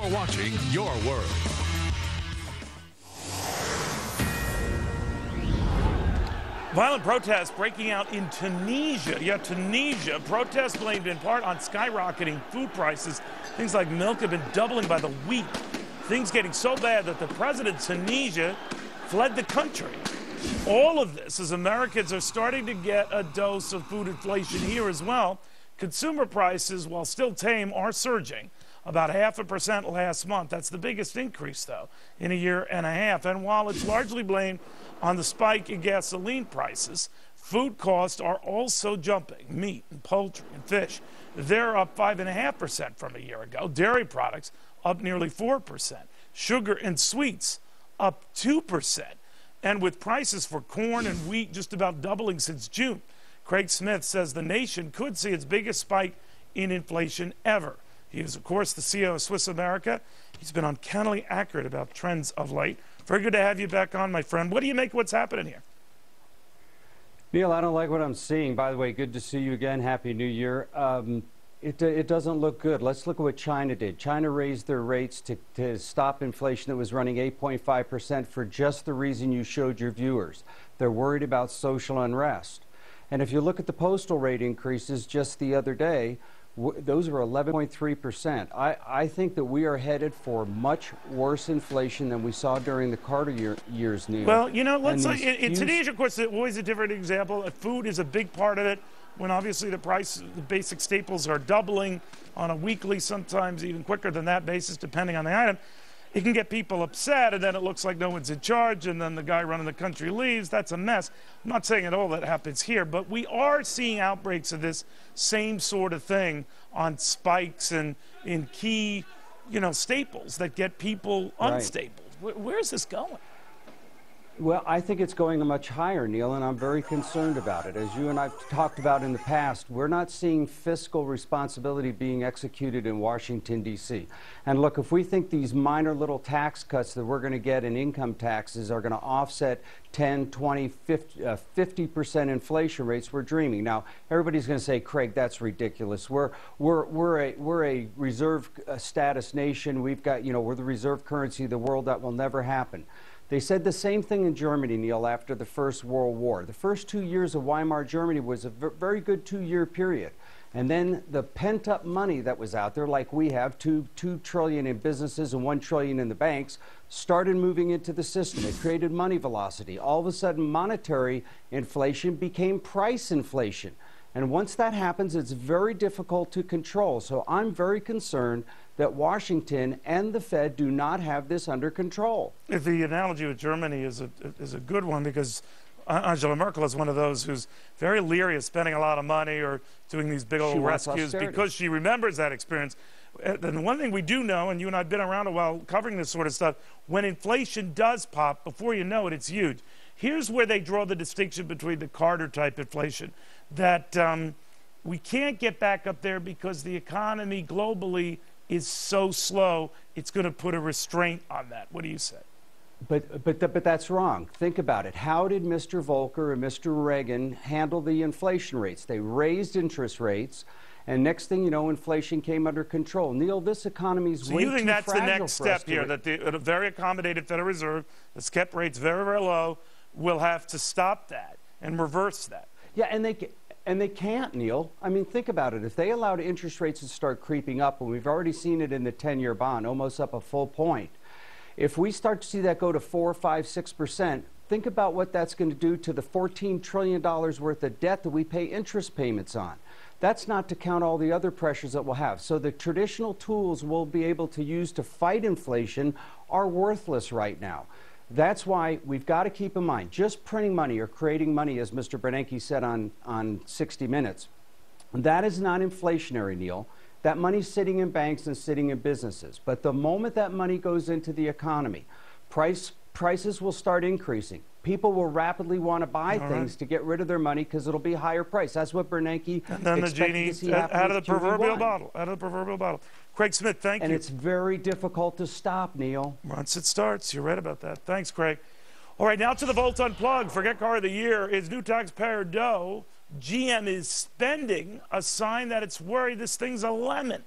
You're watching Your World. Violent protests breaking out in Tunisia. Yeah, Tunisia. Protests blamed in part on skyrocketing food prices. Things like milk have been doubling by the week. Things getting so bad that the president of Tunisia fled the country. All of this as Americans are starting to get a dose of food inflation here as well. Consumer prices, while still tame, are surging. About 0.5% last month. That's the biggest increase, though, in a year and a half. And while it's largely blamed on the spike in gasoline prices, food costs are also jumping. Meat and poultry and fish, they're up 5.5% from a year ago. Dairy products up nearly 4%. Sugar and sweets up 2%. And with prices for corn and wheat just about doubling since June, Craig Smith says the nation could see its biggest spike in inflation ever. He is, of course, the CEO of Swiss America. He's been uncannily accurate about trends of late. Very good to have you back on, my friend. What do you make of what's happening here? Neil, I don't like what I'm seeing. By the way, good to see you again. Happy New Year. It doesn't look good. Let's look at what China did. China raised their rates to stop inflation that was running 8.5% for just the reason you showed your viewers. They're worried about social unrest. And if you look at the postal rate increases just the other day, those are 11.3%. I think that we are headed for much worse inflation than we saw during the Carter years, Neil. Well, you know, let's in Tunisia, of course, it's always a different example. Food is a big part of it. When obviously the basic staples are doubling on a weekly, sometimes even quicker than that basis, depending on the item, it can get people upset, and then it looks like no one's in charge, and then the guy running the country leaves. That's a mess. I'm not saying at all that happens here, but we are seeing outbreaks of this same sort of thing on spikes and in key, staples that get people unstable. Right. Where's this going? Well, I think it's going much higher, Neil, and I'm very concerned about it. As you and I've talked about in the past, we're not seeing fiscal responsibility being executed in Washington, D.C. And look, if we think these minor little tax cuts that we're going to get in income taxes are going to offset 10, 20, 50% inflation rates, we're dreaming. Now, everybody's going to say, Craig, that's ridiculous. We're a reserve status nation. We've got, we're the reserve currency of the world. That will never happen. They said the same thing in Germany, Neil, after the First World War. The first 2 years of Weimar Germany was a very good 2-year period. And then the pent-up money that was out there, like we have, $2 trillion in businesses and $1 trillion in the banks, started moving into the system. It created money velocity. All of a sudden, monetary inflation became price inflation. And once that happens, it's very difficult to control. So I'm very concerned that Washington and the Fed do not have this under control. The analogy with Germany is a good one, because Angela Merkel is one of those who's very leery of spending a lot of money or doing these big old rescues because she remembers that experience. And one thing we do know, and you and I have been around a while covering this sort of stuff, when inflation does pop, before you know it, it's huge. Here's where they draw the distinction between the Carter-type inflation, that we can't get back up there because the economy globally is so slow, it's going to put a restraint on that. What do you say? But that's wrong. Think about it. How did Mr. Volcker and Mr. Reagan handle the inflation rates? They raised interest rates, and next thing you know, inflation came under control. Neil, this economy is way too fragile. So you think that's the next step here, that a very accommodated Federal Reserve that's kept rates very, very low will have to stop that and reverse that? Yeah, and they can't, Neil. I mean, think about it. If they allowed interest rates to start creeping up, and we've already seen it in the 10-year bond, almost up a full point, if we start to see that go to 4, 5, 6%, think about what that's going to do to the $14 trillion worth of debt that we pay interest payments on. That's not to count all the other pressures that we'll have. So the traditional tools we'll be able to use to fight inflation are worthless right now. That's why we've got to keep in mind, just printing money or creating money, as Mr. Bernanke said on 60 Minutes, that is not inflationary, Neil. That money's sitting in banks and sitting in businesses. But the moment that money goes into the economy, prices will start increasing. People will rapidly want to buy things to get rid of their money because it'll be higher price. That's what Bernanke and then the genie out of the proverbial bottle. Out of the proverbial bottle. Craig Smith, thank you. And it's very difficult to stop, Neil. Once it starts, you're right about that. Thanks, Craig. All right, now to the Volt Unplugged. Forget Car of the Year is new taxpayer dough. GM is spending, a sign that it's worried this thing's a lemon.